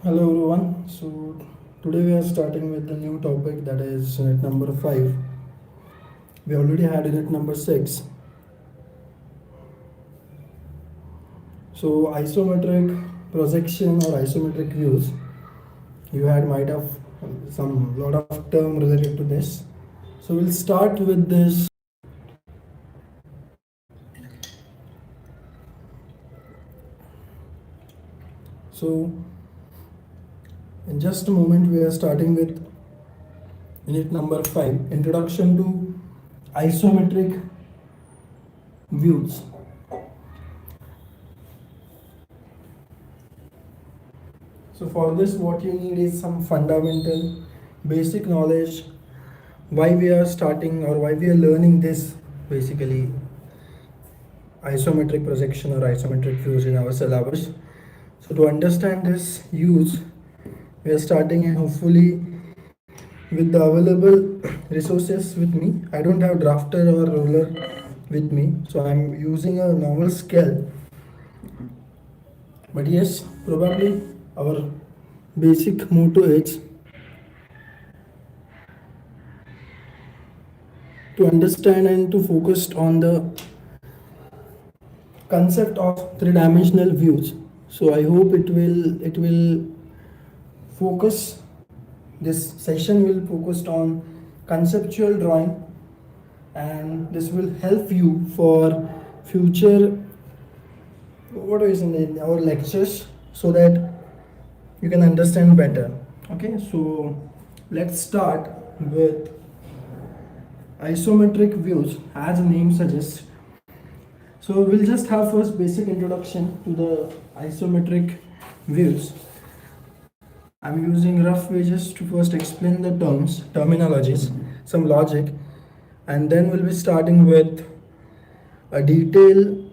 Hello everyone. So today we are starting with the new topic, that is unit number 5. We already had unit number 6. So isometric projection or isometric views. You had might have some lot of term related to this. So we'll start with this. So in just a moment we are starting with unit number 5, introduction to isometric views. So for this what you need is some fundamental basic knowledge, why we are starting or why we are learning this, basically isometric projection or isometric views in our syllabus. So to understand this use, we are starting, and hopefully with the available resources with me, I don't have drafter or ruler with me, so I'm using a normal scale. But yes, probably our basic motto is to understand and to focus on the concept of three-dimensional views. So I hope it will focus, this session will focus on conceptual drawing, and this will help you for future what is in our lectures, so that you can understand better. Okay, so let's start with isometric views as the name suggests. So we'll just have first basic introduction to the isometric views. I'm using rough pages to first explain the terms, terminologies, some logic, and then we'll be starting with a detailed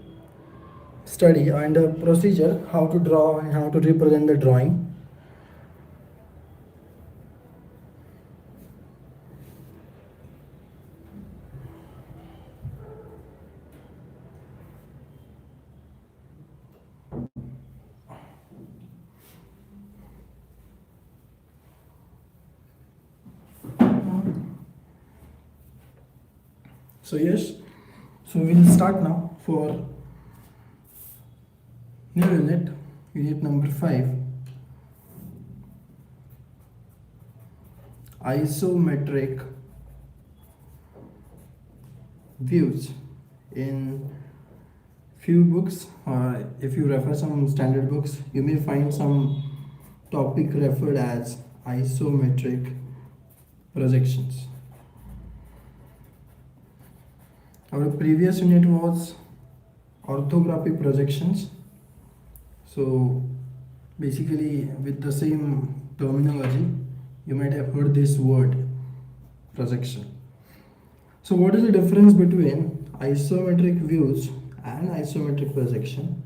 study and a procedure how to draw and how to represent the drawing. So yes, so we'll start now for new unit, unit number 5, isometric views. In few books, if you refer some standard books, you may find some topic referred as isometric projections. Our previous unit was orthographic projections. So basically with the same terminology, you might have heard this word projection. So what is the difference between isometric views and isometric projection?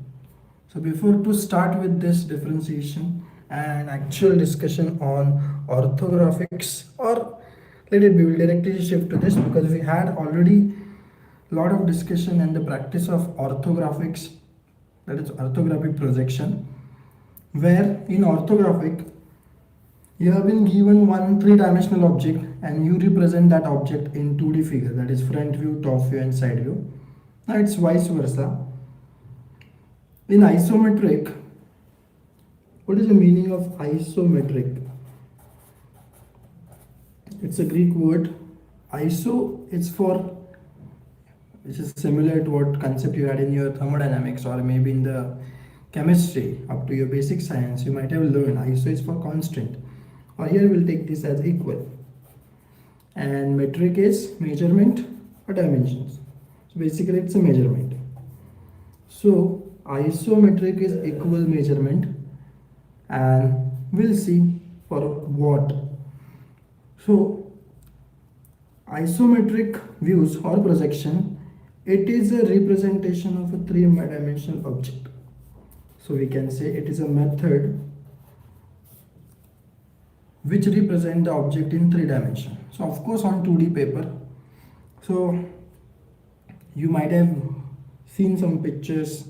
So before to start with this differentiation and actual discussion on orthographics, or let it be, we'll directly shift to this because we had already lot of discussion and the practice of orthographics, that is orthographic projection, where in orthographic you have been given one three-dimensional object and you represent that object in 2D figure, that is front view, top view and side view. Now it's vice versa. In isometric, what is the meaning of isometric? It's a Greek word. Iso, it's for, which is similar to what concept you had in your thermodynamics or maybe in the chemistry up to your basic science. You might have learned iso is for constant, or here we'll take this as equal, and metric is measurement or dimensions. So basically it's a measurement. So isometric is equal measurement, and we'll see for what. So isometric views or projection, it is a representation of a three-dimensional object. So we can say it is a method which represent the object in 3 dimension. So of course on 2D paper. So you might have seen some pictures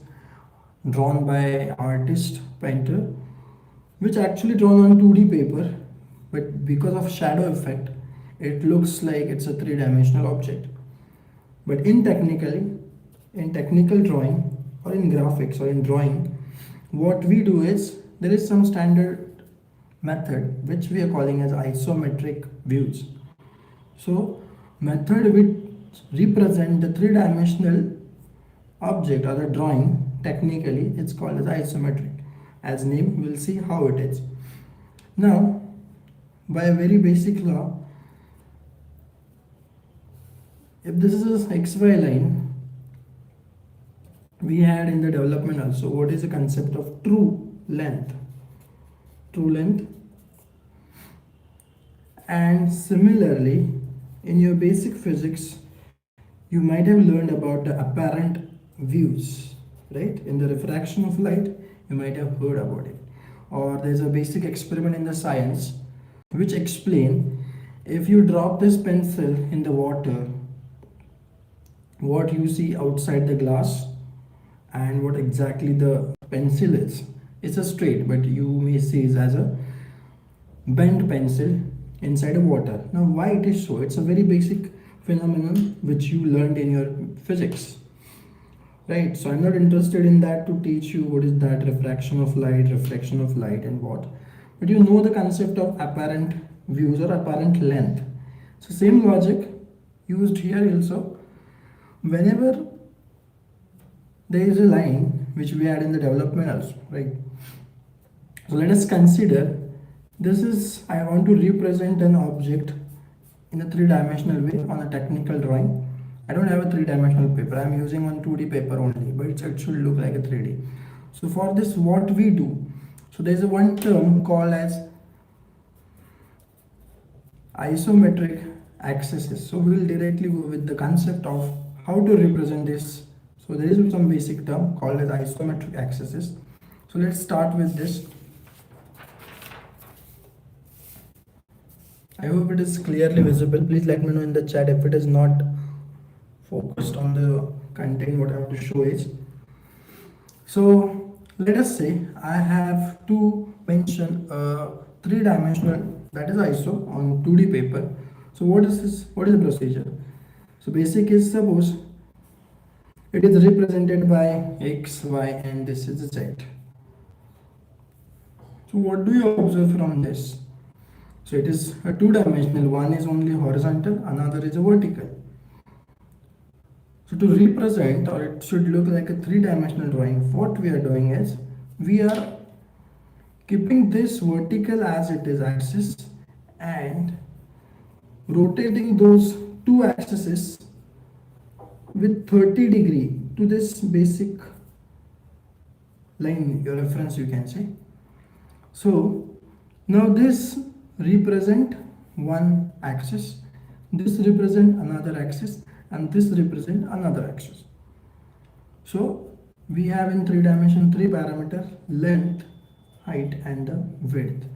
drawn by artist, painter, which actually drawn on 2D paper, but because of shadow effect, it looks like it's a three-dimensional object. But in technical drawing or in graphics or in drawing, what we do is there is some standard method which we are calling as isometric views. So method which represent the three-dimensional object or the drawing, technically it's called as isometric. As name, we'll see how it is. Now, by a very basic law, if this is a XY line, we had in the development also what is the concept of true length. True length. And similarly, in your basic physics, you might have learned about the apparent views, right? In the refraction of light, you might have heard about it. Or there's a basic experiment in the science which explain if you drop this pencil in the water, what you see outside the glass and what exactly the pencil is. It's a straight, but you may see it as a bent pencil inside the water. Now why it is so? It's a very basic phenomenon which you learned in your physics. Right, so I'm not interested in that to teach you what is that refraction of light and what. But you know the concept of apparent views or apparent length. So same logic used here also. Whenever there is a line which we had in the development also, right? So let us consider this is, I want to represent an object in a three-dimensional way on a technical drawing. I don't have a three-dimensional paper, I'm using one 2D paper only, but it should look like a 3D. So for this, what we do, so there's a one term called as isometric axes. So we will directly go with the concept of how to represent this. So there is some basic term called as isometric axes. So let's start with this. I hope it is clearly visible. Please let me know in the chat if it is not focused on the content what I have to show is. So let us say I have to mention a three-dimensional, that is ISO, on 2D paper. So what is this? What is the procedure? So basic is, suppose it is represented by X, Y, and this is Z. So what do you observe from this? So it is a two-dimensional, one is only horizontal, another is a vertical. So to represent, or it should look like a three-dimensional drawing, what we are doing is, we are keeping this vertical as it is axis and rotating those two axes with 30 degree to this basic line, your reference you can say. So now this represent one axis, this represent another axis, and this represent another axis. So we have in three dimension three parameter: length, height, and the width.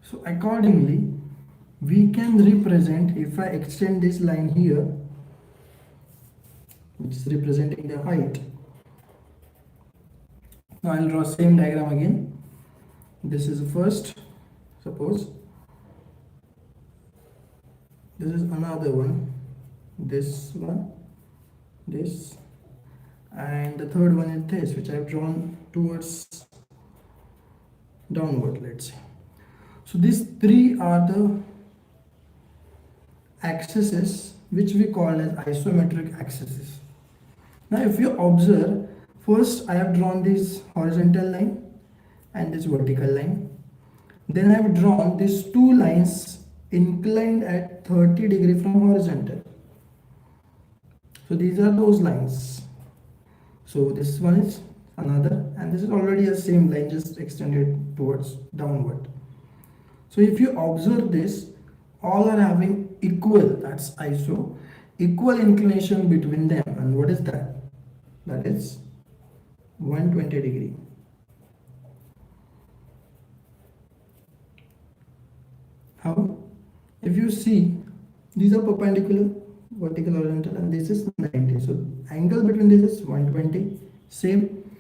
So accordingly we can represent, if I extend this line here which is representing the height. Now I'll draw same diagram again. This is the first, suppose this is another one, this one, this, and the third one is this, which I've drawn towards downward, let's say. So these three are the axes which we call as isometric axes. Now if you observe, first I have drawn this horizontal line and this vertical line. Then I have drawn these two lines inclined at 30 degree from horizontal. So these are those lines. So this one is another, and this is already a same line just extended towards downward. So if you observe this, all are having equal, that's iso, equal inclination between them. And what is that? That is 120 degree. How? If you see, these are perpendicular, vertical, horizontal, and this is 90. So angle between this is 120, same,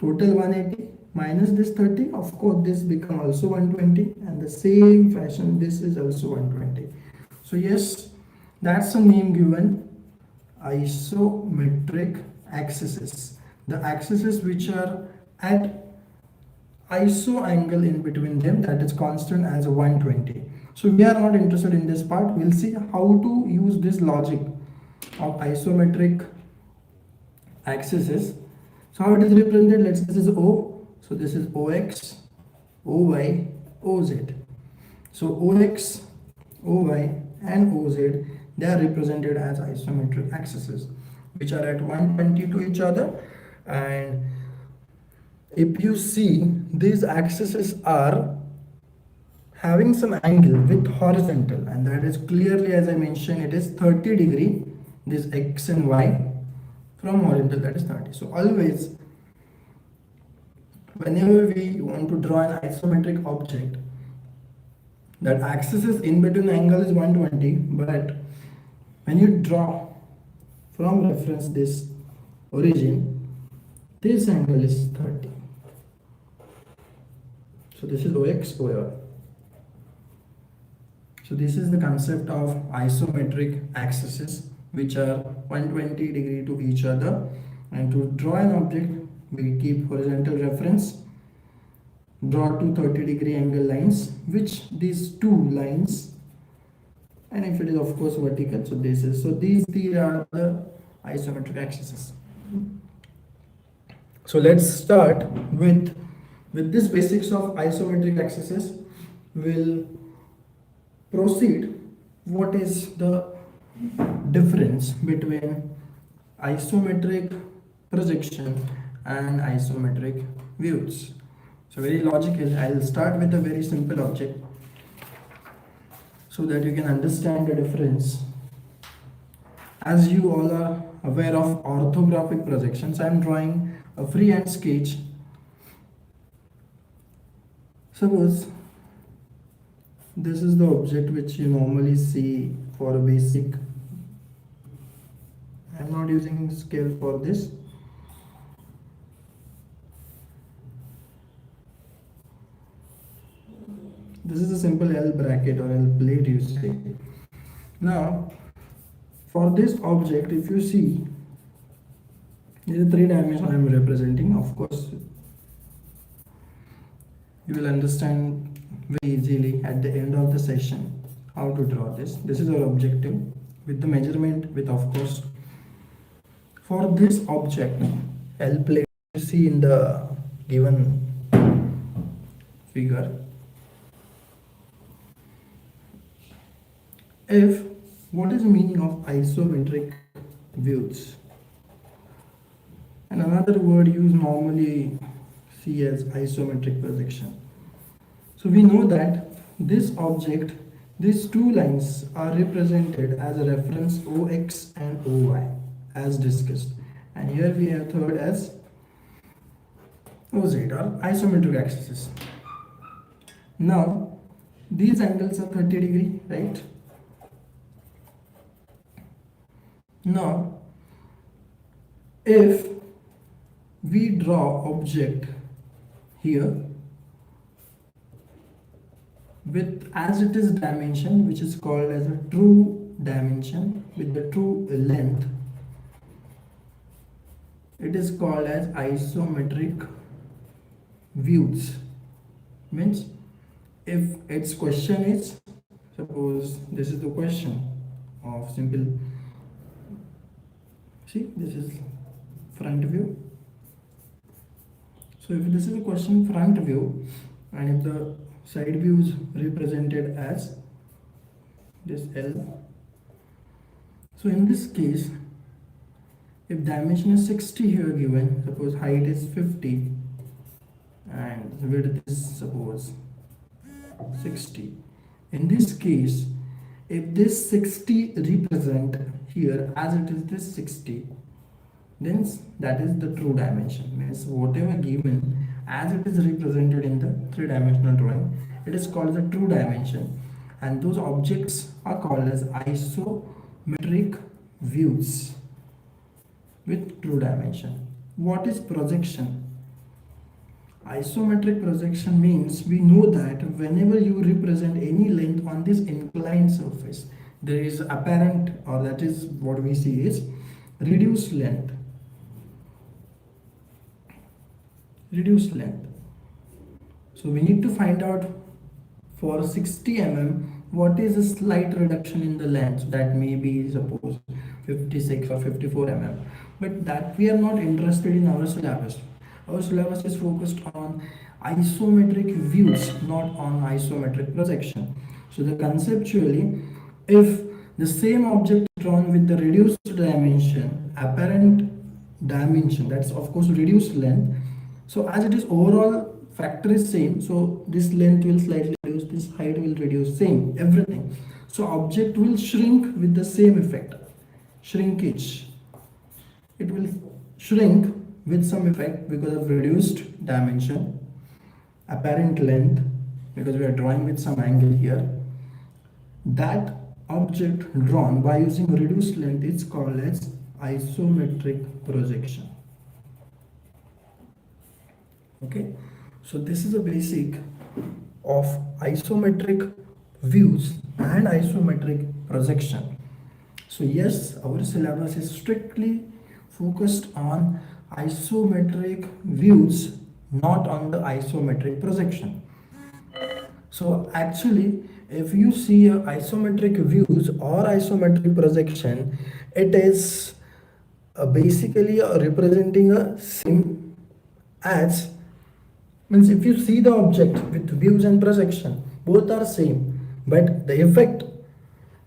total 180, minus this 30, of course this become also 120, and the same fashion this is also 120. So yes, that's a name given, isometric axes. The axes which are at iso angle in between them, that is constant as 120. So we are not interested in this part. We'll see how to use this logic of isometric axes. So how it is represented, let's say this is O, so this is OX, OY, OZ. So OX, OY and OZ, they are represented as isometric axes which are at 120 to each other. And if you see, these axes are having some angle with horizontal, and that is clearly, as I mentioned, it is 30 degree, this X and Y from horizontal, that is 30. So always whenever we want to draw an isometric object, that axis is in between angle is 120, but when you draw from reference this origin, this angle is 30. So this is OX, OY. So this is the concept of isometric axes which are 120 degree to each other, and to draw an object we keep horizontal reference, draw two 30 degree angle lines, which these two lines, and if it is of course vertical, so this is, so these three are the isometric axes. So let's start with this basics of isometric axes. We'll proceed what is the difference between isometric projection and isometric views. So very logical. I'll start with a very simple object so that you can understand the difference. As you all are aware of orthographic projections, I am drawing a freehand sketch. Suppose this is the object which you normally see for a basic. I am not using scale for this. This is a simple L bracket or L plate you say. Now, for this object, if you see, this is 3 dimension I am representing. Of course, you will understand very easily at the end of the session how to draw this. This is our objective with the measurement, with of course, for this object L plate you see in the given figure. If what is the meaning of isometric views? And another word you normally see as isometric projection. So we know that this object, these two lines are represented as a reference OX and OY as discussed, and here we have third as OZ or isometric axis. Now these angles are 30 degree, right? Now if we draw object here with as it is dimension, which is called as a true dimension with the true length, it is called as isometric views. Means if its question is, suppose this is the question of simple, see this is front view. So if this is a question front view, and if the side view is represented as this L, so in this case, if dimension is 60 here given, suppose height is 50 and width is suppose 60. In this case, if this 60 represent here as it is this 60, then that is the true dimension. Means whatever given as it is represented in the three-dimensional drawing, it is called the true dimension, and those objects are called as isometric views with true dimension. What is projection? Isometric projection means we know that whenever you represent any length on this inclined surface, there is apparent, or that is what we see is reduced length. Reduced length. So we need to find out for 60 mm what is a slight reduction in the length. That may be suppose 56 or 54 mm, but that we are not interested in our syllabus. Our syllabus is focused on isometric views, not on isometric projection. So the conceptually, if the same object drawn with the reduced dimension, apparent dimension, that's of course reduced length, so as it is overall factor is same, so this length will slightly reduce, this height will reduce, same everything. So object will shrink with the same effect, shrinkage. It will shrink with some effect because of reduced dimension, apparent length, because we are drawing with some angle here. That object drawn by using reduced length is called as isometric projection. Okay, so this is a basic of isometric views and isometric projection. So yes, our syllabus is strictly focused on isometric views, not on the isometric projection. So actually, if you see a isometric views or isometric projection, it is basically representing a same as, means if you see the object with views and projection, both are same, but the effect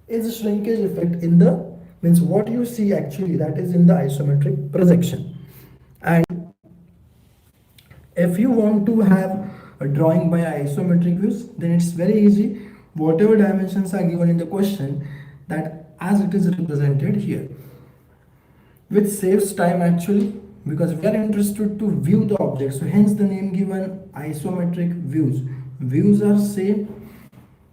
is a shrinkage effect in the, means what you see actually, that is in the isometric projection. And if you want to have a drawing by isometric views, then it's very easy. Whatever dimensions are given in the question, that as it is represented here, which saves time actually, because we are interested to view the object. So hence the name given isometric views. Views are same,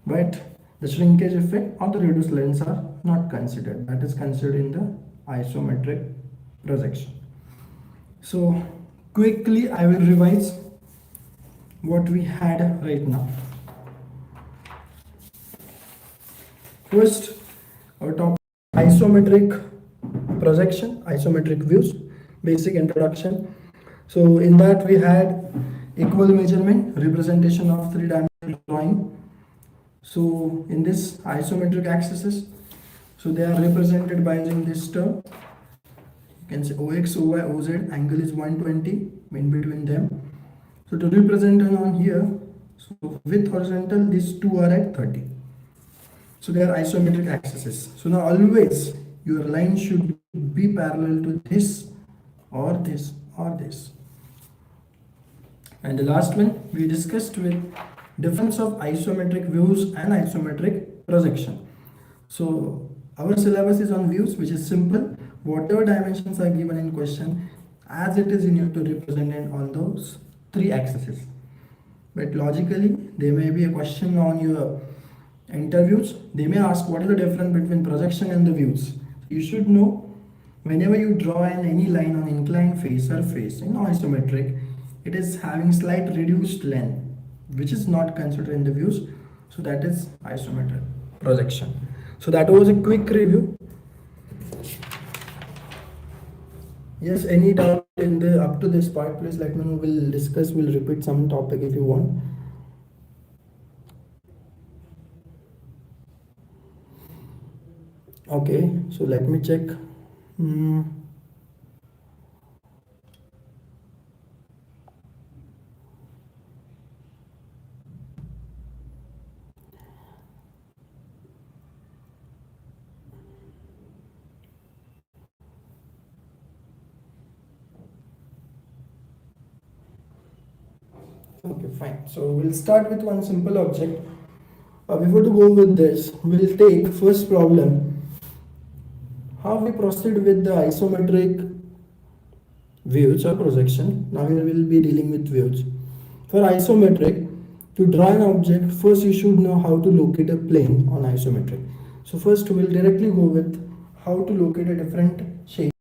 but the shrinkage effect or the reduced lengths are not considered. That is considered in the isometric projection. So quickly I will revise what we had right now. First, our topic isometric projection, isometric views, basic introduction. So in that we had equal measurement, representation of three-dimensional drawing. So in this isometric axes, so they are represented by using this term. You can say OX, OY, OZ, angle is 120 in between them. So to represent on here, so with horizontal, these two are at 30. So they are isometric axes. So now always your line should be parallel to this or this or this. And the last one we discussed with difference of isometric views and isometric projection. So our syllabus is on views, which is simple. Whatever dimensions are given in question, as it is, you need to represent it on those three axes. But logically, there may be a question on your interviews. They may ask what is the difference between projection and the views. You should know, whenever you draw any line on inclined face surface in isometric, it is having slight reduced length, which is not considered in the views. So that is isometric projection. So that was a quick review. Yes, any doubt in the up to this part, please let me know. We'll discuss, we'll repeat some topic if you want. Okay, so let me check. Okay, fine. So we'll start with one simple object. Before to go with this, we'll take first problem. How we proceed with the isometric views or projection. Now we will be dealing with views. For isometric, to draw an object, first you should know how to locate a plane on isometric. So first we'll directly go with how to locate a different shape.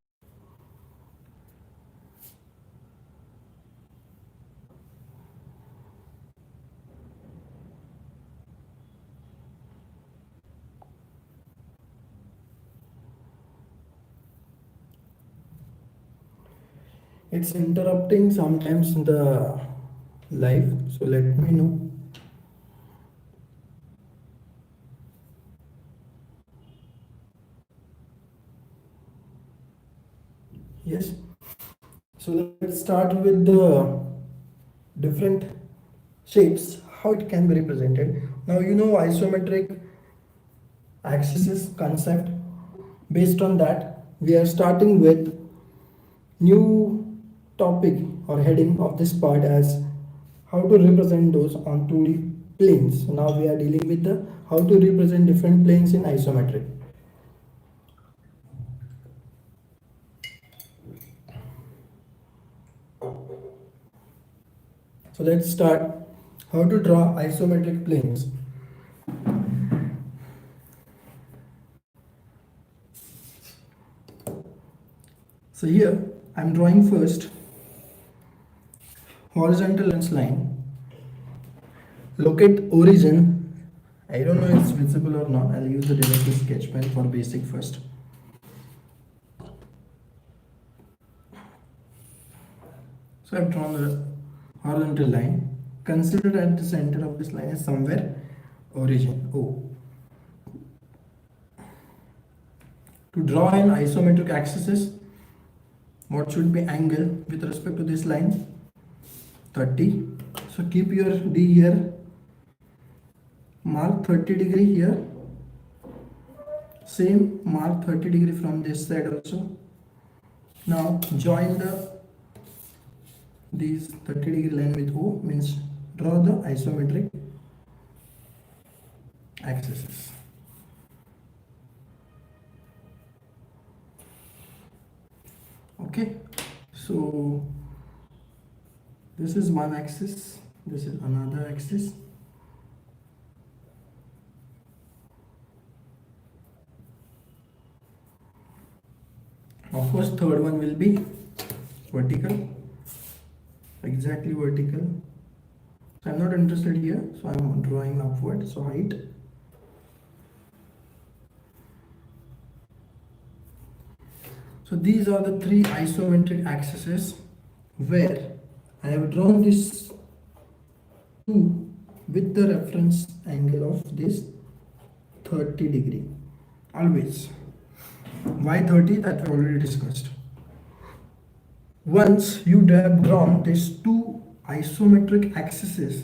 It's interrupting sometimes in the live, so let me know. Yes. So let's start with the different shapes, how it can be represented. Now you know isometric axis concept. Based on that, we are starting with new topic or heading of this part as how to represent those on 2D planes. So now we are dealing with the how to represent different planes in isometric. So let's start how to draw isometric planes. So here I'm drawing first horizontal lens line. Locate origin. I don't know if it's visible or not. I'll use the directed sketch pen for basic first. So I've drawn the horizontal line. Consider at the center of this line is somewhere origin O. To draw an isometric axis, what should be angle with respect to this line? 30. So keep your D here. Mark 30 degree here. Same mark 30 degree from this side also. Now join these 30 degree line with O, means draw the isometric axis. Okay, so this is one axis, this is another axis. Of course, third one will be vertical, exactly vertical. So I'm not interested here, so I'm drawing upward, so height. So these are the three isometric axes where I have drawn this two with the reference angle of this 30 degree. Always. Why 30? That we already discussed. Once you have drawn these two isometric axes,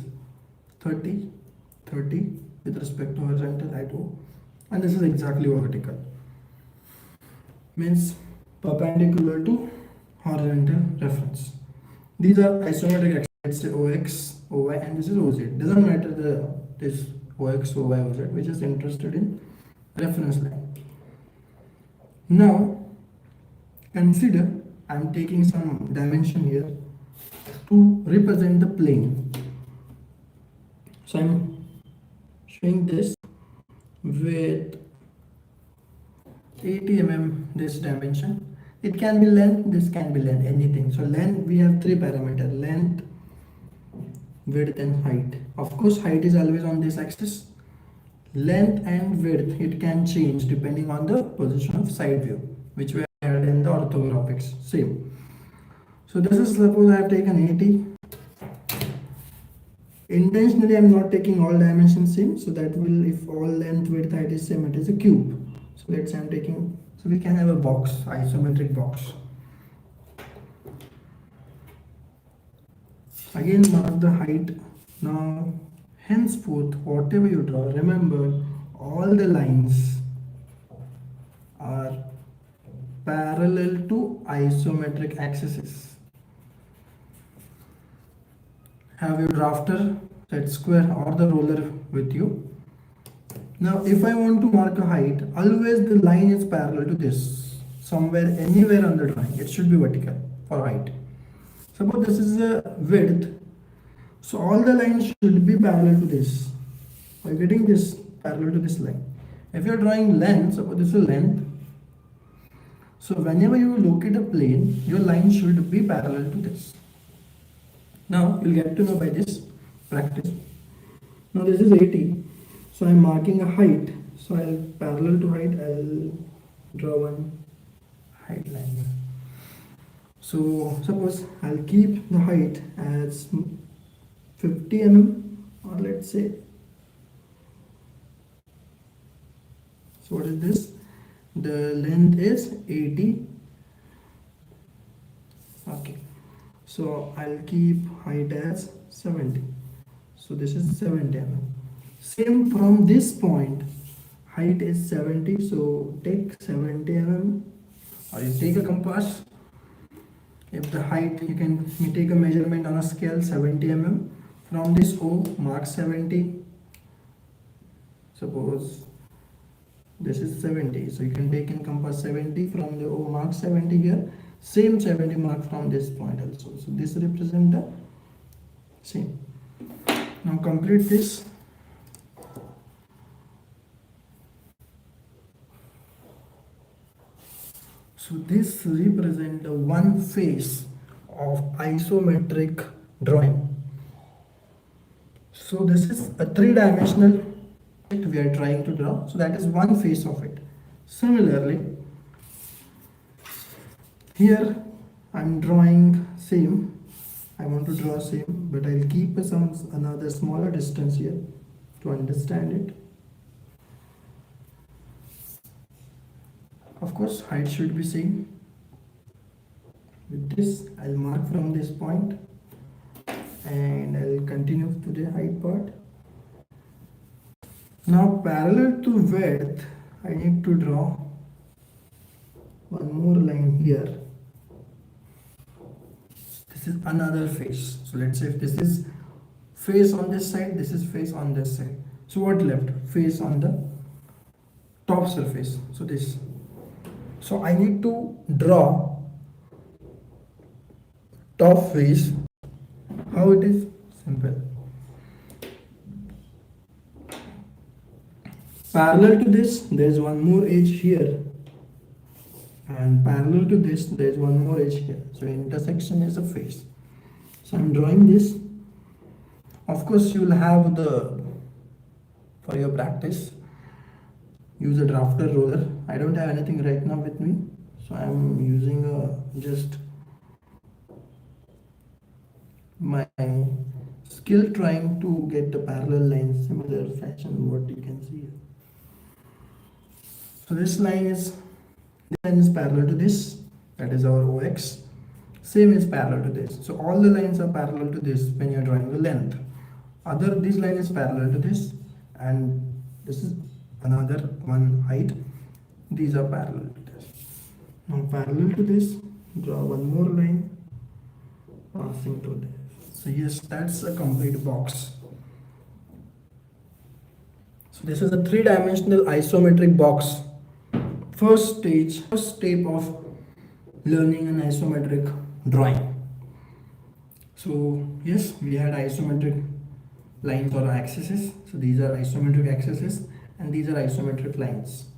30, 30 with respect to horizontal height O, and this is exactly vertical. Means perpendicular to horizontal reference. These are isometric axes, let's say OX, OY, and this is OZ. Doesn't matter this OX, OY, OZ, which is interested in reference line. Now consider I'm taking some dimension here to represent the plane. So I'm showing this with 80 mm this dimension. It can be length, this can be length, anything. So length, we have three parameters: length, width, and height. Of course, height is always on this axis. Length and width, it can change depending on the position of side view, which we had in the orthographics. Same. So this is, suppose I have taken 80. Intentionally, I am not taking all dimensions same, so that will, if all length, width, height is same, it is a cube. So let's say I am taking, so we can have a box, isometric box. Again, mark the height. Now, henceforth, whatever you draw, remember all the lines are parallel to isometric axes. Have your drafter, set square, or the ruler with you. Now, if I want to mark a height, always the line is parallel to this. Somewhere, anywhere on the drawing, it should be vertical for height. Suppose this is a width, so all the lines should be parallel to this. Are you getting this? Parallel to this line. If you are drawing length, suppose this is length. So whenever you locate a plane, your line should be parallel to this. Now you'll get to know by this practice. Now this is 80. So I'm marking a height. So I'll parallel to height, I'll draw one height line here. So suppose I'll keep the height as 50 mm, or let's say, so what is this? The length is 80. Okay, so I'll keep height as 70. So this is 70 mm. Same from this point, height is 70. So take 70 mm, or you take a compass. If the height, you can take a measurement on a scale 70 mm. From this O, mark 70. Suppose this is 70, so you can take in compass 70 from the O, mark 70 here. Same 70 mark from this point also. So this represent the same. Now complete this. So this represent the one face of isometric drawing. So this is a three-dimensional we are trying to draw. So that is one face of it. Similarly, here I'm drawing same. I want to draw same, but I'll keep another smaller distance here to understand it. Of course, height should be same. With this, I'll mark from this point and I'll continue to the height part. Now, parallel to width, I need to draw one more line here. This is another face. So let's say if this is face on this side, this is face on this side. So what left? Face on the top surface. So this. So I need to draw top face. How it is? Simple. Parallel to this, there is one more edge here, and parallel to this, there is one more edge here. So intersection is a face. So I'm drawing this. Of course, you will have for your practice, use a drafter roller. I don't have anything right now with me, so I'm using just my skill trying to get the parallel lines similar fashion what you can see here. So this line is parallel to this, that is our OX. Same is parallel to this. So all the lines are parallel to this when you are drawing the length. This line is parallel to this, and this is another one height. These are parallel to this. Now parallel to this, draw one more line passing to this. So yes, that's a complete box. So this is a three-dimensional isometric box. First step of learning an isometric drawing. So yes, we had isometric lines or axes. So these are isometric axes and these are isometric lines,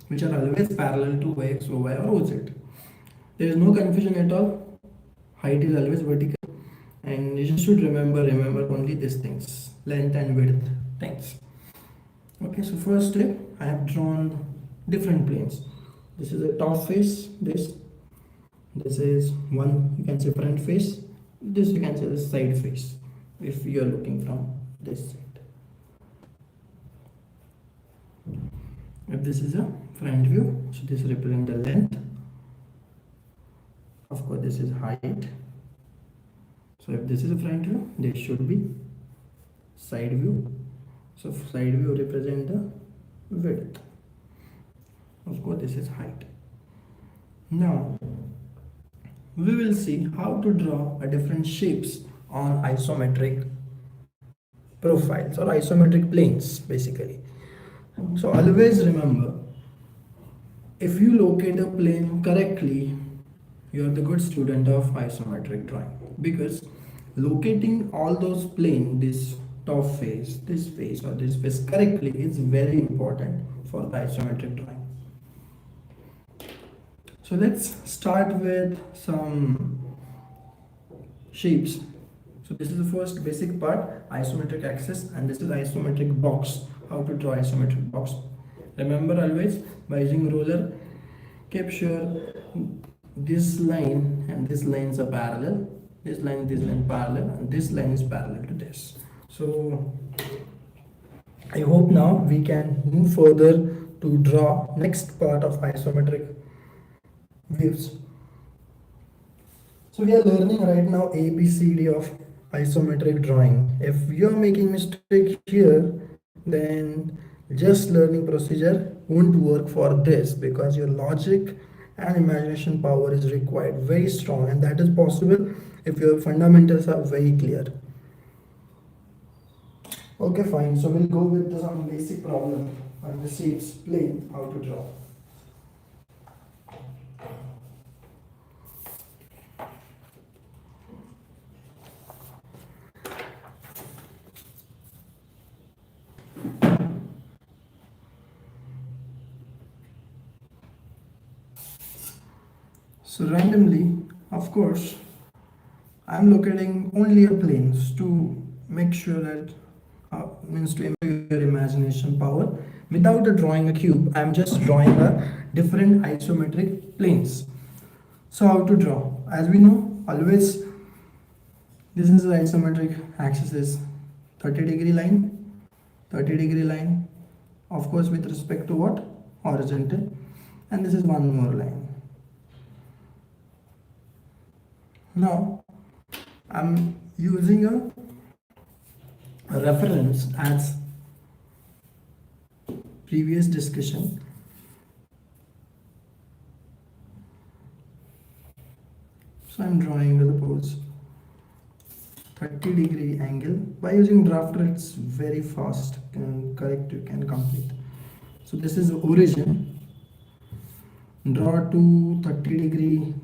which are always parallel to X, Y or OZ. There is no confusion at all. Height is always vertical, and you should remember only these things, length and width things. Okay, so first step, I have drawn different planes. This is a top face, this is one, you can say front face, this you can say the side face if you are looking from this side. If this is a front view, so this represents the length. Of course, this is height. So if this is a front view, this should be side view. So side view represents the width. Of course, this is height. Now we will see how to draw a different shapes on isometric profiles or isometric planes basically. So always remember, if you locate a plane correctly, you are the good student of isometric drawing, because locating all those planes, this top face, this face or this face correctly is very important for the isometric drawing. So let's start with some shapes. So this is the first basic part, isometric axis, and this is isometric box. How to draw isometric box? Remember always, by using ruler, keep sure this line and this lines are parallel, this line parallel, and this line is parallel to this. So I hope now we can move further to draw next part of isometric views. So we are learning right now ABCD of isometric drawing. If you are making mistake here, then just learning procedure won't work for this, because your logic and imagination power is required very strong, and that is possible if your fundamentals are very clear. Okay, fine. So we'll go with some basic problem on the shapes plane, how to draw. So randomly, of course, I'm locating only a planes to make sure that means to improve your imagination power. Without drawing a cube, I'm just drawing a different isometric planes. So how to draw? As we know, always this is the isometric axis is 30-degree line, 30-degree line, of course with respect to what? Horizontal, and this is one more line. Now I'm using a reference as previous discussion. So I'm drawing the pose 30-degree angle. By using drafter, it's very fast and correct, you can complete. So this is origin. Draw to 30-degree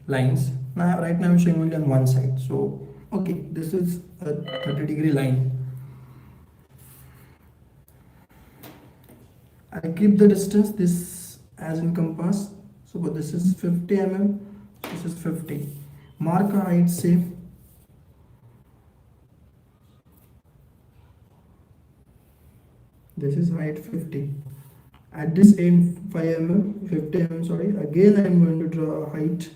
lines. Now right now I'm showing only on one side. So okay, this is a 30-degree line. I'll keep the distance this as in compass. So this is 50 mm, this is 50. Mark a height, say this is height 50. At this end 5 mm, 50 mm, sorry. Again I am going to draw a height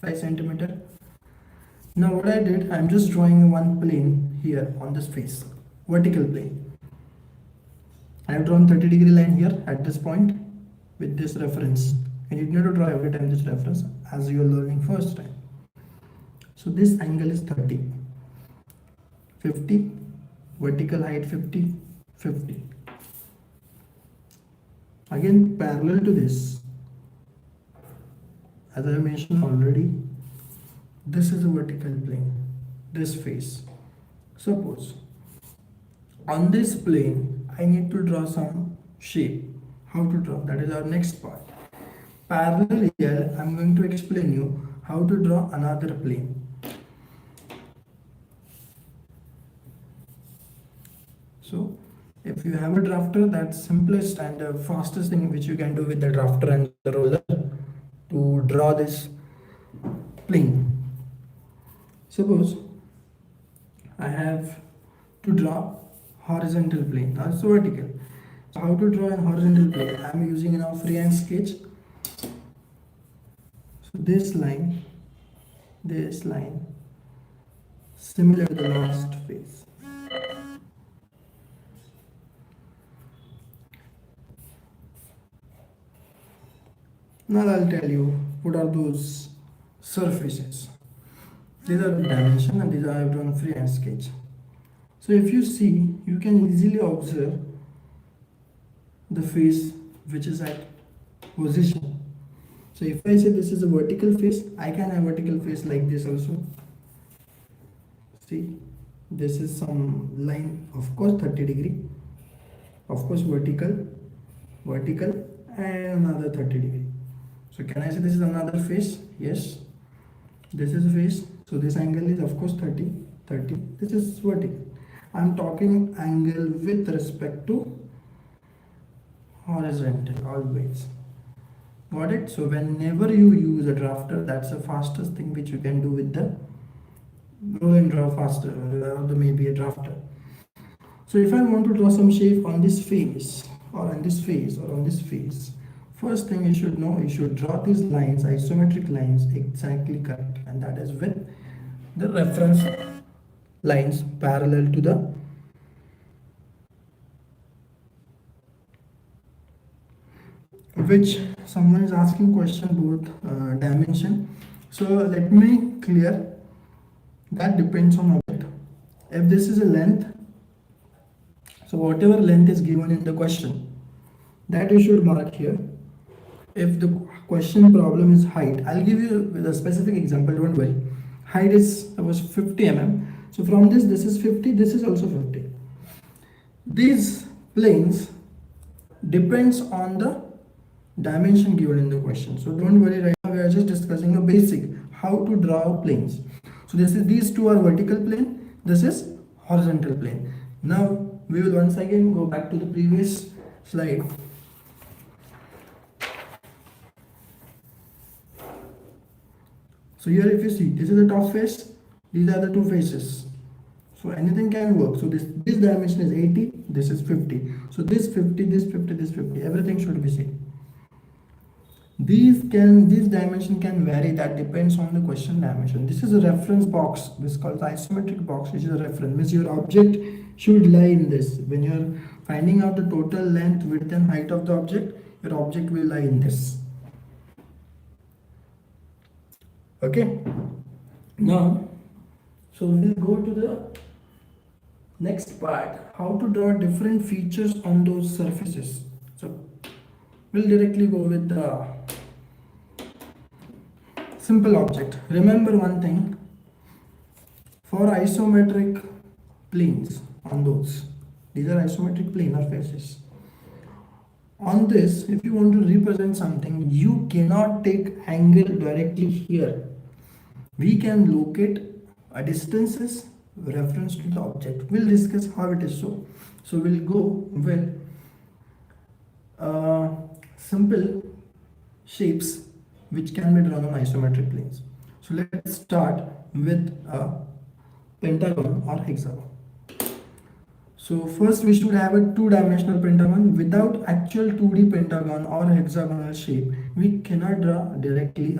5 centimeter. Now what I did, I'm just drawing one plane here on this face, vertical plane. I have drawn 30-degree line here at this point with this reference. And you need to draw every time this reference as you are learning first time. So this angle is 30, 50, vertical height 50, 50. Again parallel to this, as I mentioned already, this is a vertical plane, this face. Suppose on this plane I need to draw some shape. How to draw? That is our next part. Parallel here, I'm going to explain you how to draw another plane. So if you have a drafter, that's simplest and the fastest thing which you can do with the drafter and the roller to draw this plane. Suppose I have to draw horizontal plane, also vertical. So how to draw a horizontal plane? I am using now freehand sketch. So this line, similar to the last face. Now I'll tell you what are those surfaces. These are the dimension and these are I have drawn freehand sketch. So if you see, you can easily observe the face which is at position. So if I say this is a vertical face, I can have vertical face like this also. See, this is some line, of course 30-degree, of course vertical, and another 30-degree. So can I say this is another face? Yes. This is a face. So this angle is of course 30. This is vertical. I am talking angle with respect to horizontal always. Got it? So whenever you use a drafter, that's the fastest thing which you can do with the roll and draw faster, or maybe a drafter. So if I want to draw some shape on this face, or on this face, or on this face, First thing you should know, you should draw these lines, isometric lines, exactly correct, and that is with the reference lines parallel to the which someone is asking question both dimension. So let me clear that depends on object. If this is a length, so whatever length is given in the question, that you should mark here. If the question problem is height, I'll give you with a specific example, don't worry. Height is suppose 50 mm. So from this is 50, this is also 50. These planes depends on the dimension given in the question. So don't worry, right now we are just discussing a basic how to draw planes. So this is, these two are vertical plane, this is horizontal plane. Now we will once again go back to the previous slide. So here if you see, this is the top face, these are the two faces. So anything can work. So this dimension is 80, this is 50. So this 50, this 50, this 50, everything should be same. This dimension can vary, that depends on the question dimension. This is a reference box, this is called the isometric box, which is a reference, means your object should lie in this. When you are finding out the total length, width and height of the object, your object will lie in this. Okay, now so we'll go to the next part, how to draw different features on those surfaces. So we'll directly go with the simple object. Remember one thing, for isometric planes on those, these are isometric planar faces. On this, if you want to represent something, you cannot take angle directly here. We can locate a distances reference to the object. We'll discuss how it is so. So we'll go with simple shapes which can be drawn on isometric planes. So let's start with a pentagon or hexagon. So first we should have a two-dimensional pentagon. Without actual 2D pentagon or hexagonal shape, we cannot draw directly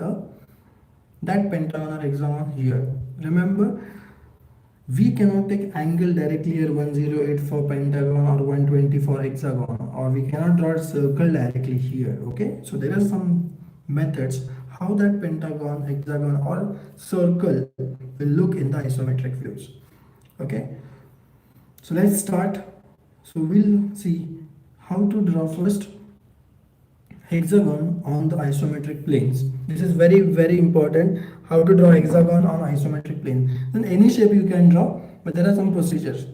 that pentagon or hexagon here. Remember, we cannot take angle directly here, 108 for pentagon or 120 for hexagon, or we cannot draw a circle directly here. Okay, so there are some methods how that pentagon, hexagon or circle will look in the isometric views. Okay, so let's start. So we'll see how to draw first hexagon on the isometric planes. This is very, very important, how to draw hexagon on isometric plane. Then any shape you can draw, but there are some procedures.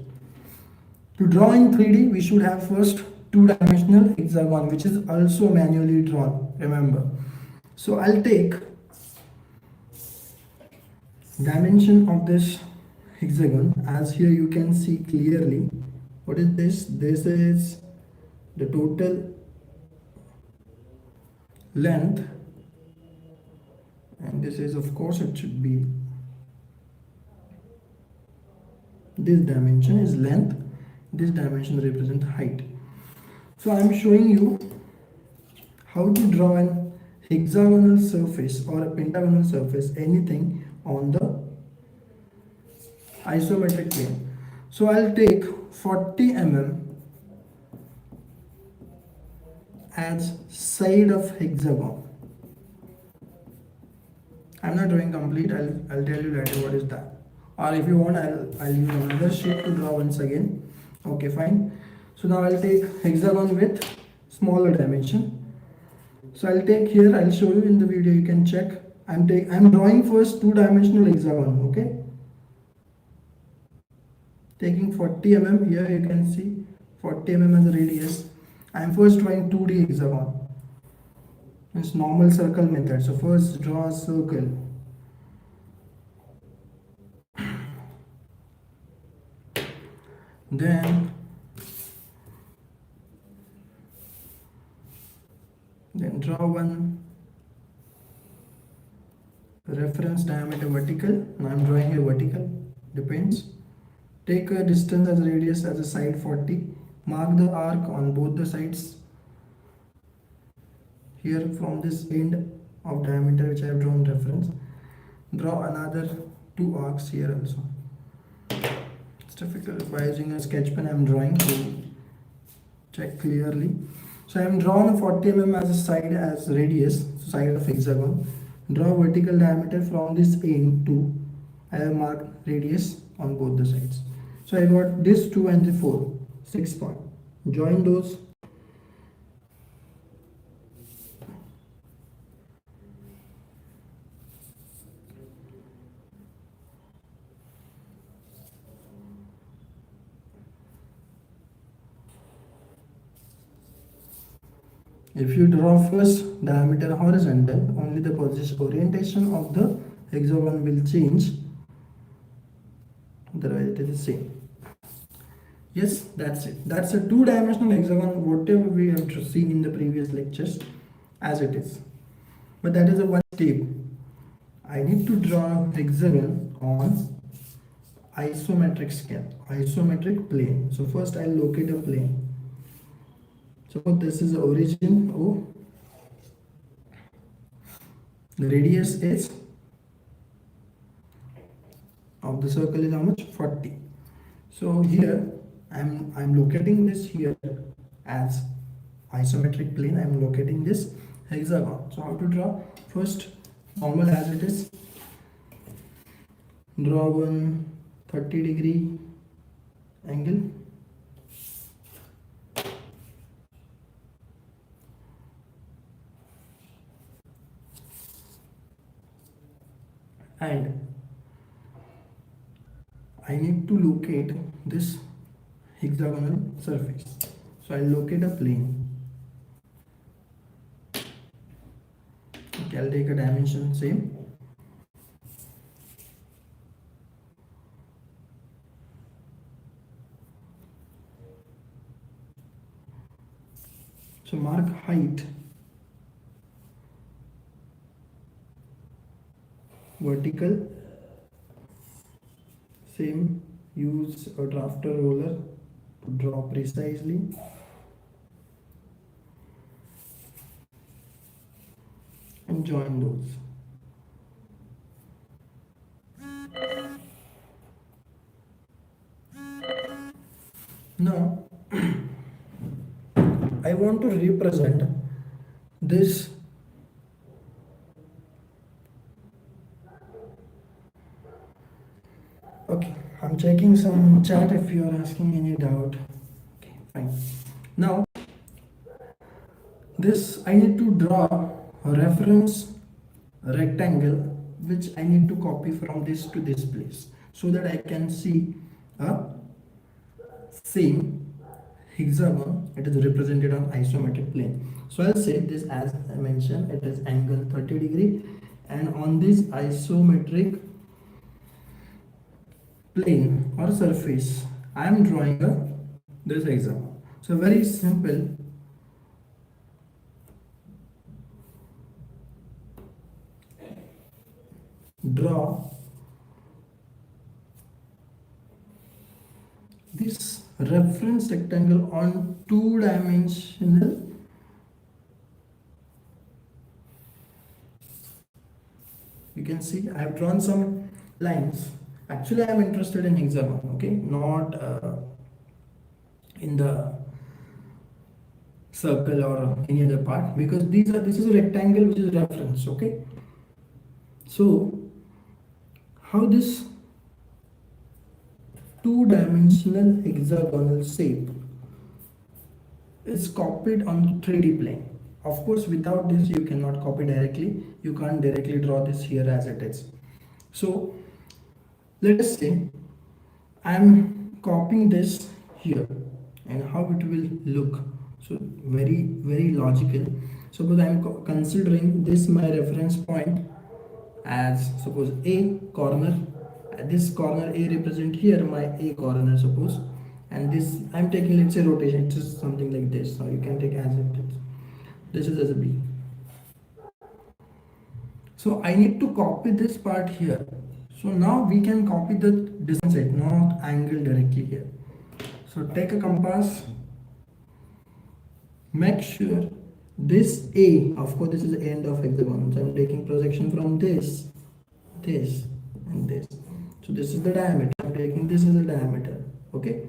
To draw in 3D, we should have first two-dimensional hexagon, which is also manually drawn, remember. So I'll take dimension of this hexagon, as here you can see clearly. What is this? This is the total length, and this is, of course, it should be, this dimension is length, this dimension represents height. So I am showing you how to draw an hexagonal surface or a pentagonal surface, anything on the isometric plane. So I'll take 40 mm as side of hexagon. I'm not drawing complete, I'll tell you later what is that. Or if you want, I'll use another sheet to draw once again. Okay, fine. So now I'll take hexagon with smaller dimension. So I'll take here, I'll show you in the video, you can check. I'm drawing first two-dimensional hexagon, okay? Taking 40 mm, here you can see 40 mm as a radius. I'm first drawing 2D hexagon. It's normal circle method. So first draw a circle. Then draw one reference diameter vertical. Now I'm drawing a vertical, depends. Take a distance as a radius as a side 40. Mark the arc on both the sides. here from this end of diameter which I have drawn reference, draw another two arcs here also. It's difficult by using a sketch pen I am drawing to check clearly. So I am drawn a 40 mm as a side as radius, side of hexagon. Draw vertical diameter from this end to, I have marked radius on both the sides. So I got this 2 and the 4, 6 point. Join those. If you draw first diameter horizontal, only the position orientation of the hexagon will change, otherwise it is the same. Yes, that's it. That's a two-dimensional hexagon, whatever we have seen in the previous lectures, as it is. But that is a one step. I need to draw hexagon on isometric scale, isometric plane. So first I'll locate a plane. Suppose this is the origin O. The radius is of the circle is how much? 40. So here I'm locating this here as isometric plane. I'm locating this hexagon. So how to draw? First, normal as it is. Draw one 30-degree angle. And I need to locate this hexagonal surface. So I'll locate a plane. Okay, I'll take a dimension same. So mark height, vertical, same, use a drafter roller to draw precisely. And join those. Now I want to represent this okay. I'm checking some chat if you are asking any doubt. Okay, fine. Now this I need to draw a reference rectangle which I need to copy from this to this place so that I can see a same hexagon. It is represented on isometric plane. So I'll say this as I mentioned, it is angle 30 degree, and on this isometric plane or surface I am drawing this hexagon. So very simple. Draw this reference rectangle on two-dimensional you can see I have drawn some lines. Actually I am interested in hexagon, okay, not in the circle or any other part, because this is a rectangle which is reference, okay. So how this two-dimensional hexagonal shape is copied on 3D plane. Of course without this you cannot copy directly, you can't directly draw this here as it is. So let us say I am copying this here and how it will look. So very logical. Suppose I am considering this my reference point as suppose A corner. This corner A represent here my A corner suppose, and this I am taking, let's say, rotation. It's just something like this. So you can take as it is. This is as a B. So I need to copy this part here. So now we can copy the distance side, not angle directly here. So take a compass. Make sure This A, of course, this is the end of hexagon. So I'm taking projection from this, and this. So this is the diameter. I'm taking this as a diameter. Okay.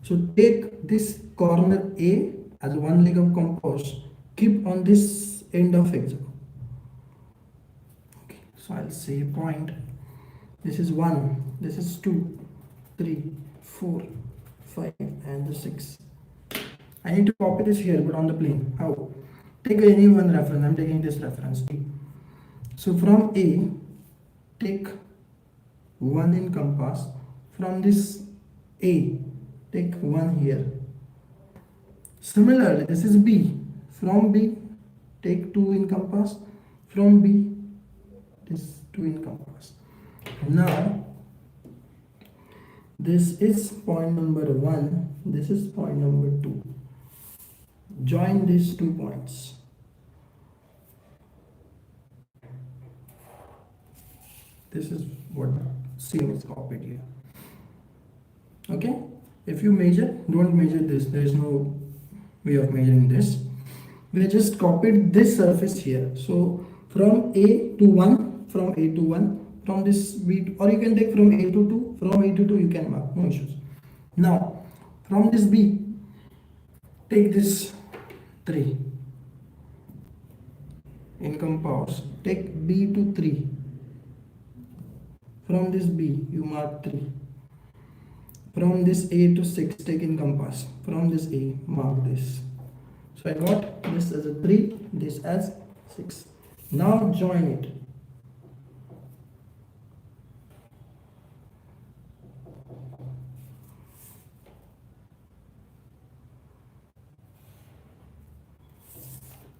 So take this corner A as one leg of compass. Keep on this end of hexagon. Okay. So I'll say a point. This is 1. This is 2, 3, 4, 5, and the 6. I need to copy this here, but on the plane. How? Take any one reference. I'm taking this reference. So from A, take 1 in compass. From this A, take 1 here. Similarly, this is B. From B, take 2 in compass. From B, this 2 in compass. Now, this is point number 1. This is point number 2. Join these 2 points. This is what same is copied here. Okay. If you measure, don't measure this. There is no way of measuring this. We just copied this surface here. So from A to 1, from A to 1, from this B, or you can take from A to 2, from A to 2 you can mark, no issues. Now from this B, take this 3 in compass, take B to 3. From this B you mark 3. From this A to 6, take in compass. From this A, mark this. So I got this as a 3, this as 6. Now join it.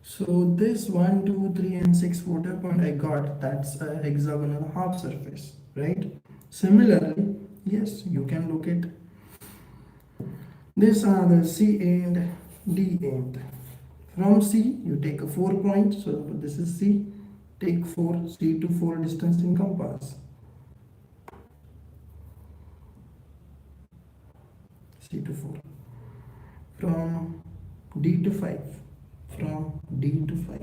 So this 1, 2, 3 and 6 water point I got, that's a hexagonal half surface, right? Similarly, yes, you can look at this another C end, D end. From C, you take a 4 point, so this is C, take 4, C to 4 distance in compass. C to 4. From D to 5. From D to 5.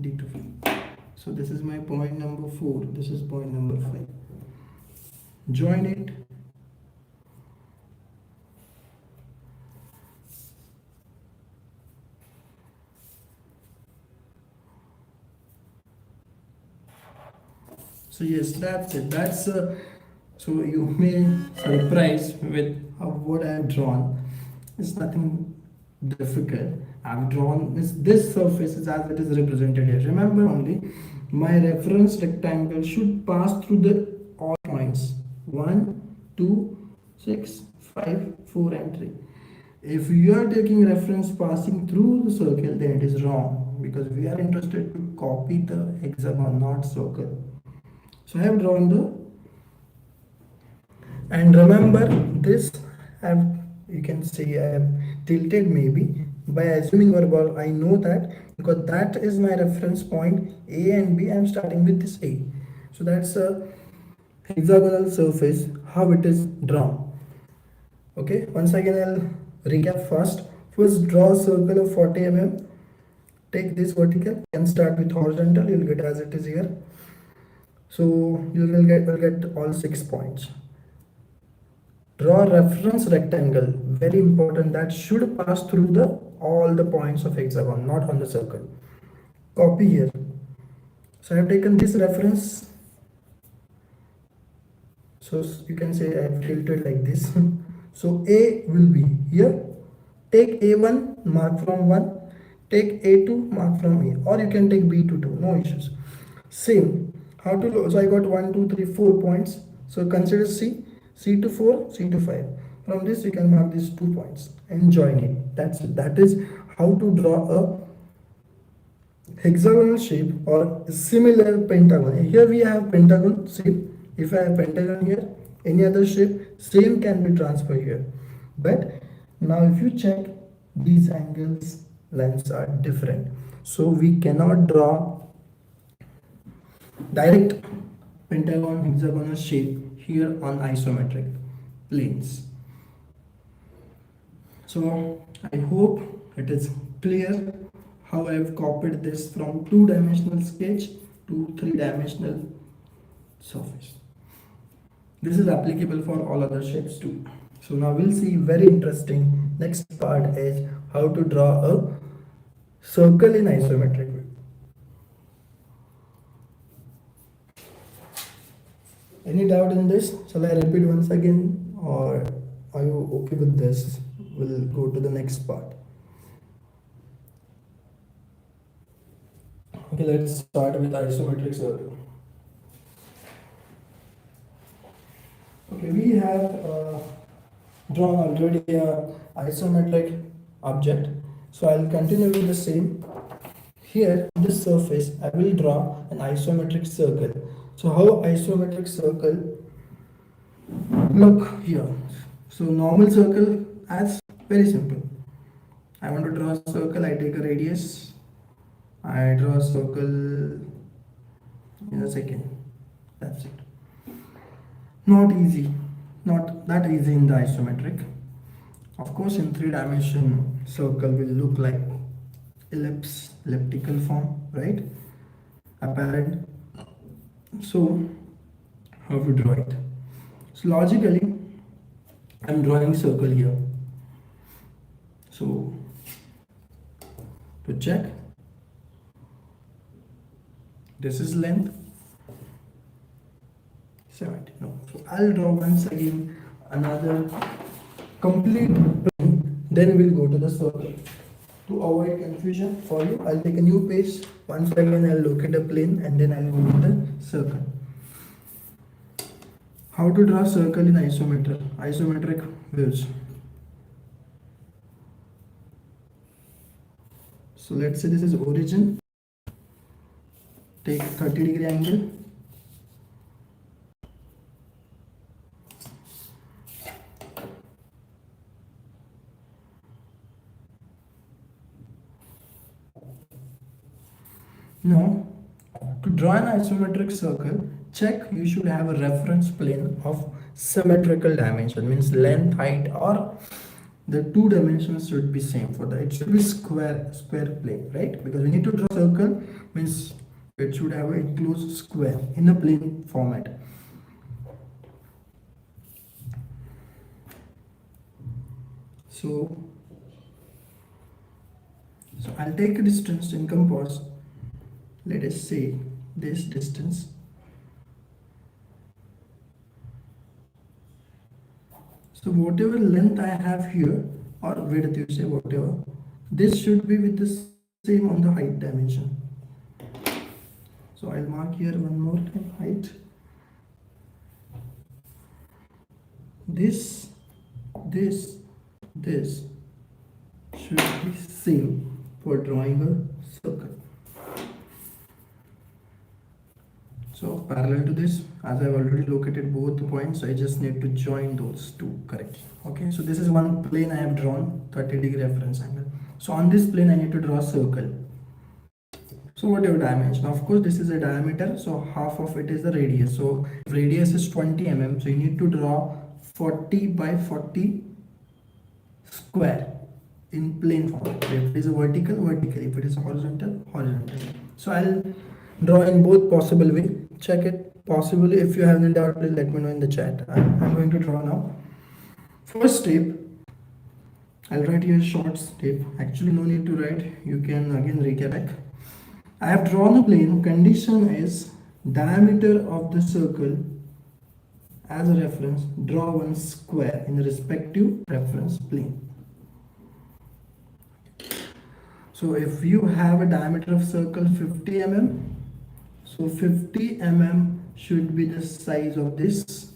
D to 5. So this is my point number 4. This is point number 5. Join it. So yes, that's it. That's so you may surprise with what I have drawn. It's nothing difficult. I've drawn this surface is as it is represented here. Remember only, my reference rectangle should pass through the all points 1, 2, 6, 5, 4 and 3. If you are taking reference passing through the circle, then it is wrong, because we are interested to copy the hexagon, not circle. So I have drawn the, and remember this, you can say I have tilted maybe by assuming verbal. I know that because that is my reference point A and B. I am starting with this A. So that's a hexagonal surface, how it is drawn. Okay, once again I'll recap first. First, draw a circle of 40 mm. Take this vertical and start with horizontal. You'll get as it is here. So you will get all 6 points. Draw a reference rectangle, very important, that should pass through the all the points of hexagon, not on the circle. Copy here. So I have taken this reference. So you can say I have tilted like this. So A will be here. Take A1, mark from 1. Take A2, mark from A. Or you can take B to 2, no issues. Same. How to, so I got 1, 2, 3, 4 points. So consider C. C to 4, C to 5. From this you can mark these 2 points and join it. That is how to draw a hexagonal shape or similar pentagon. Here we have pentagon shape. If I have pentagon here, any other shape, same can be transferred here. But now if you check, these angles, lengths are different. So we cannot draw direct pentagon hexagonal shape here on isometric planes. So I hope it is clear how I've copied this from 2-dimensional sketch to 3-dimensional surface. This is applicable for all other shapes too. So now we'll see very interesting next part is how to draw a circle in isometric view. Any doubt in this? Shall I repeat once again, or are you okay with this? We'll go to the next part. Okay, let's start with isometric circle. Okay, we have drawn already a isometric object, so I'll continue with the same. Here on this surface I will draw an isometric circle. So how isometric circle look here? So normal circle as very simple. I want to draw a circle, I take a radius, I draw a circle in a second. That's it. Not easy, not that easy in the isometric. Of course, in 3-dimension, circle will look like ellipse, elliptical form, right? Apparent. So, how to draw it? So logically, I'm drawing circle here. So, to check, this is length 70. No. So I'll draw once again another complete plane, then we'll go to the circle. To avoid confusion for you, I'll take a new page. Once again, I'll locate a plane and then I'll go to the circle. How to draw circle in isometric views. So let's say this is origin. Take 30-degree angle. Now, to draw an isometric circle, check you should have a reference plane of symmetrical dimension, means length, height, or the 2 dimensions should be same for that. It should be square plane, right? Because we need to draw a circle, means it should have a enclosed square in a plane format. So I'll take a distance in compass. Let us say this distance. So whatever length I have here, or width you say, whatever, this should be with the same on the height dimension. So I'll mark here one more time, height. This should be same for drawing a circle. So parallel to this, as I've already located both the points, I just need to join those two correctly. Okay, so this is one plane I have drawn, 30-degree reference angle. So on this plane I need to draw a circle. So whatever dimension, of course this is a diameter, so half of it is the radius. So if radius is 20 mm, so you need to draw 40 by 40 square in plane form. If it is a vertical, if it is a horizontal. So I'll draw in both possible way. Check it possibly. If you have any doubt, please let me know in the chat. I'm going to draw now. First step, I'll write here short step. Actually no need to write, you can again recap back. I have drawn a plane. Condition is diameter of the circle as a reference. Draw one square in the respective reference plane. So if you have a diameter of circle 50 mm, so 50 mm should be the size of this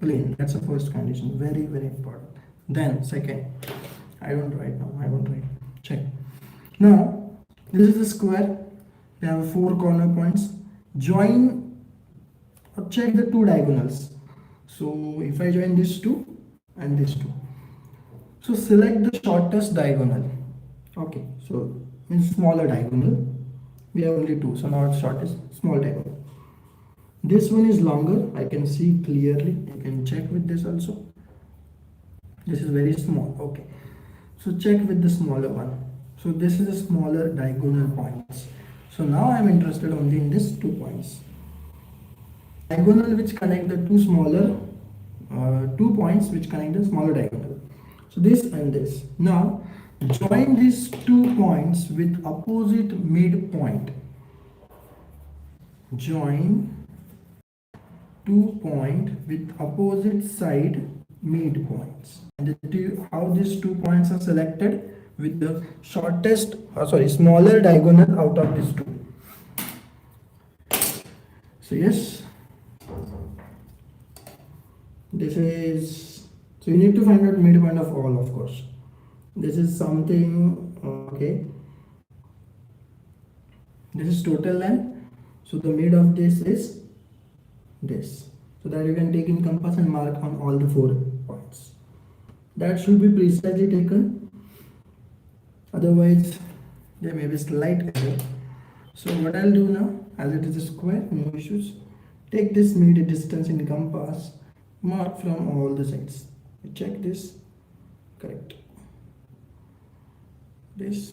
plane. That's the first condition, very important. Then second, I don't write now, I won't write, check. Now this is the square, we have 4 corner points. Join or check the 2 diagonals. So if I join this 2 and this 2, so select the shortest diagonal. Okay, so in smaller diagonal, we have only 2, so not shortest, small diagonal. This one is longer, I can see clearly, you can check with this also. This is very small, okay. So check with the smaller one. So this is a smaller diagonal points. So now I am interested only in these 2 points. Diagonal which connect the two smaller 2 points which connect the smaller diagonal. So this and this. Now join these 2 points with opposite midpoint. Join 2 point with opposite side midpoints. And how these 2 points are selected? With the shortest, smaller diagonal out of these two. So yes, this is, so you need to find out midpoint of all, of course. This is something, okay, this is total length, so the mid of this is this, so that you can take in compass and mark on all the 4 points. That should be precisely taken, otherwise there may be slight error. So what I'll do now, as it is a square, no issues, take this mid distance in compass, mark from all the sides. Check this, correct, this.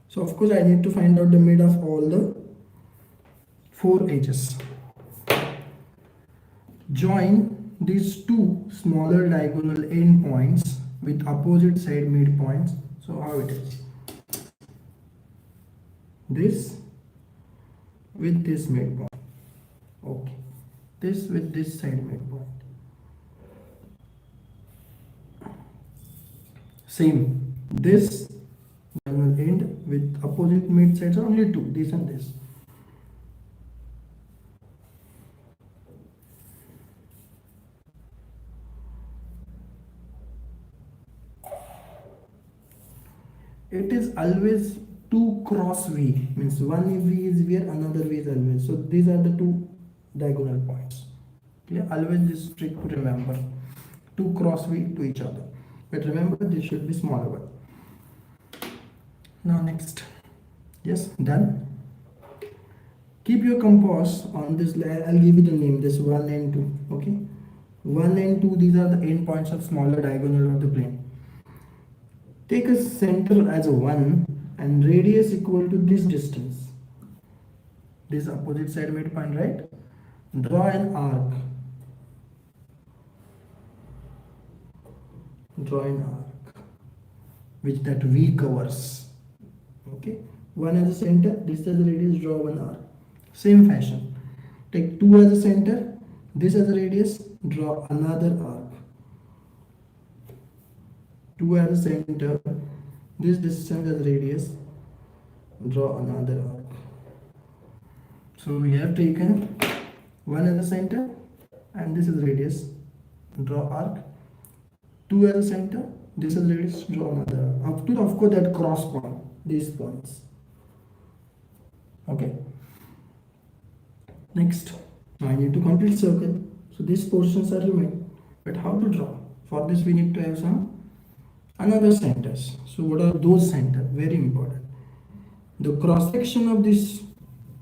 So of course I need to find out the mid of all the 4 edges. Join these 2 smaller diagonal end points with opposite side midpoints. So how it is? This with this midpoint. Okay. This with this side midpoint. Same. This diagonal end with opposite mid sides are only 2. This and this. It is always 2 cross V, means one V is here, another V is always. So these are the 2 diagonal points. Clear? Always this trick to remember. 2 cross V to each other. But remember, this should be smaller one. Now next. Yes, done. Keep your compass on this. I'll give you the name. This 1 and 2. Okay. 1 and 2. These are the end points of smaller diagonal of the plane. Take a center as a 1 and radius equal to this distance. This opposite side midpoint, right? Draw an arc. Draw an arc which that V covers. Okay. 1 as a center, this as a radius, draw one arc. Same fashion. Take 2 as a center, this as a radius, draw another arc. 2 as a center, this distance as radius, draw another arc. So we have taken 1 as a center and this is radius, draw arc. 2 as a center, this is radius, draw another arc. Up to of course that cross point, these points. Okay. Next, now I need to complete circle. So these portions are remain. But how to draw? For this we need to have some another centers. So what are those centers? Very important. The cross section of this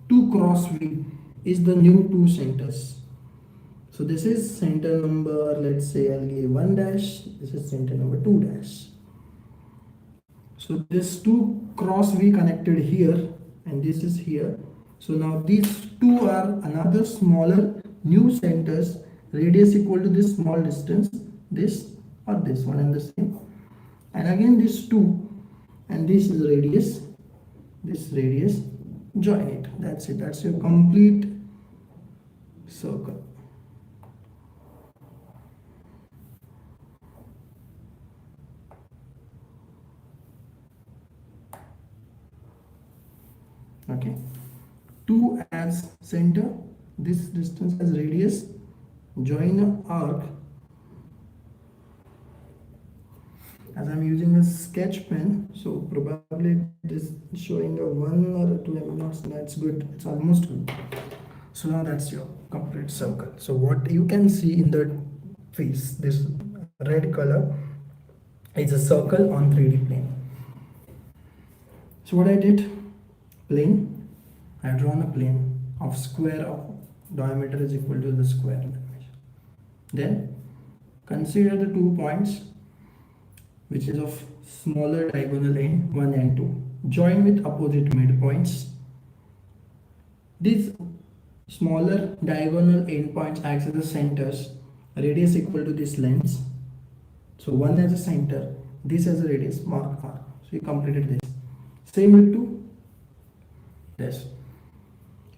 2 cross V is the new 2 centers. So this is center number, let's say I'll give 1 dash, this is center number 2 dash. So this 2 cross V connected here and this is here. So now these 2 are another smaller new centers, radius equal to this small distance, this or this one and the same. And again this 2 and this is radius, this radius, join it. That's it. That's your complete circle. Okay. 2 as center, this distance as radius, join an arc. As I'm using a sketch pen, so probably this is showing a 1 or 2 mm. That's good. It's almost good. So now that's your complete circle. So what you can see in the face, this red color is a circle on 3D plane. So what I did, plane, I have drawn a plane of square of diameter is equal to the square dimension. Then consider the 2 points which is of smaller diagonal end 1 and 2. Join with opposite midpoints. These smaller diagonal endpoints acts as the centers. Radius equal to this length. So one has a center, this has a radius, mark R. So you completed this. Same with 2. This.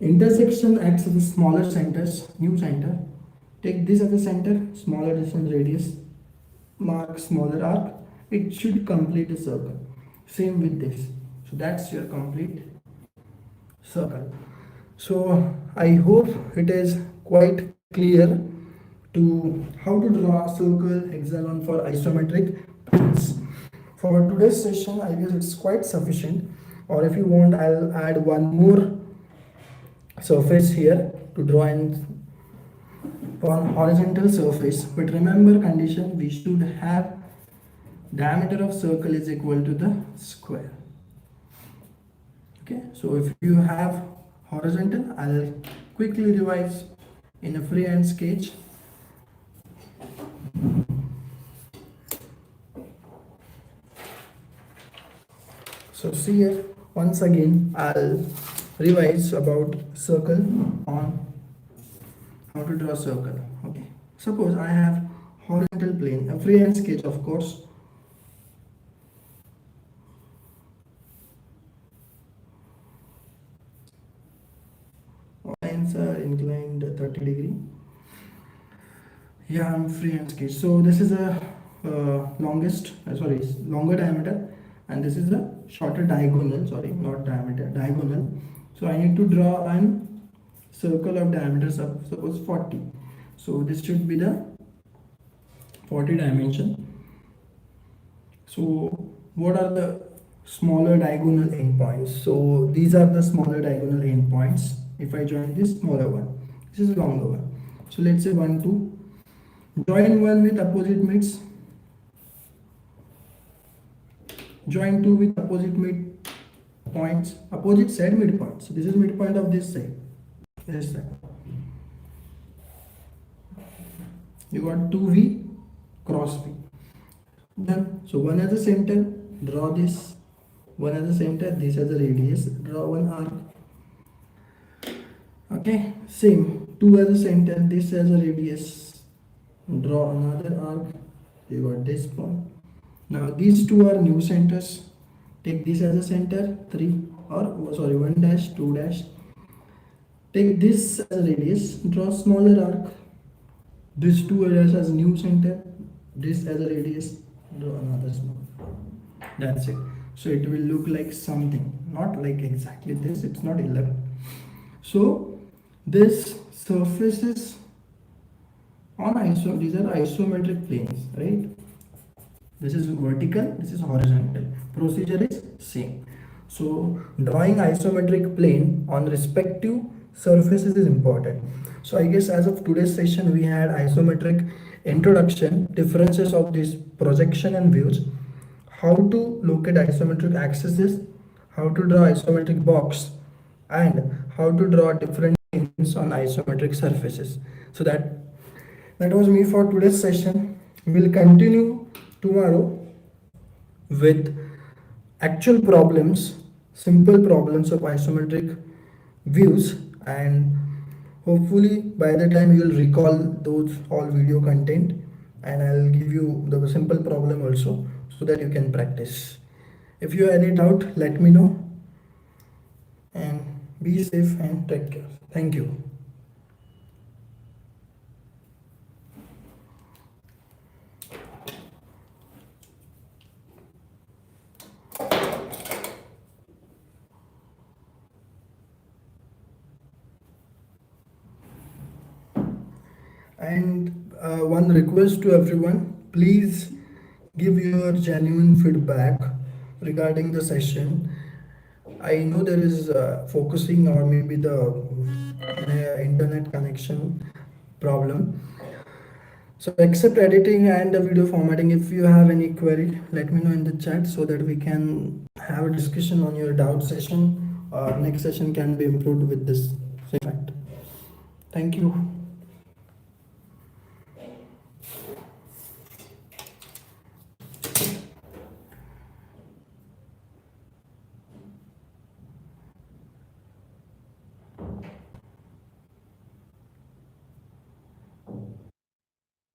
Intersection acts as the smaller centers, new center. Take this as a center, smaller distance radius, mark smaller arc. It should complete a circle. Same with this. So that's your complete circle. So I hope it is quite clear to how to draw a circle, hexagon for isometric planes. For today's session, I guess it's quite sufficient. Or if you want, I'll add one more surface here to draw on horizontal surface. But remember condition, we should have diameter of circle is equal to the square. Okay, so if you have horizontal, I'll quickly revise in a freehand sketch. So see here, once again I'll revise about circle on how to draw circle. Okay, suppose I have horizontal plane, a freehand sketch of course. Lines are inclined 30 degree. Yeah, I'm freehand sketch. So this is a longer diameter, and this is a shorter diagonal, not diameter, diagonal. So I need to draw an circle of diameter suppose 40. So this should be the 40 dimension. So what are the smaller diagonal endpoints? So these are the smaller diagonal endpoints. If I join this smaller one, this is longer one. So let's say 1, 2. Join 1 with opposite mids. Join 2 with opposite midpoints, opposite side midpoints. So this is midpoint of this side. This side. You got 2V cross V. Done. So one has a center, draw this. One has a center, this has a radius, draw one arc. Okay, same. 2 has a center, this has a radius, draw another arc. You got this point. Now these two are new centers. Take this as a center, 3 or sorry 1 dash, 2 dash. Take this as a radius, draw smaller arc. This 2 areas as new center, this as a radius, draw another small. That's it. So it will look like something, not like exactly this. It's not 11. So this surfaces on these are isometric planes, right? This is vertical, this is horizontal. Procedure is same. So drawing isometric plane on respective surfaces is important. So I guess as of today's session we had isometric introduction, differences of this projection and views, how to locate isometric axes, how to draw isometric box, and how to draw different things on isometric surfaces. So that was me for today's session. We'll continue tomorrow with actual problems, simple problems of isometric views, and hopefully by the time you will recall those all video content, and I'll give you the simple problem also so that you can practice. If you have any doubt, let me know, and be safe and take care. Thank you. And one request to everyone, please give your genuine feedback regarding the session. I know there is focusing or maybe the internet connection problem. So except editing and the video formatting, if you have any query, let me know in the chat so that we can have a discussion on your doubt session, or next session can be improved with this fact. Thank you.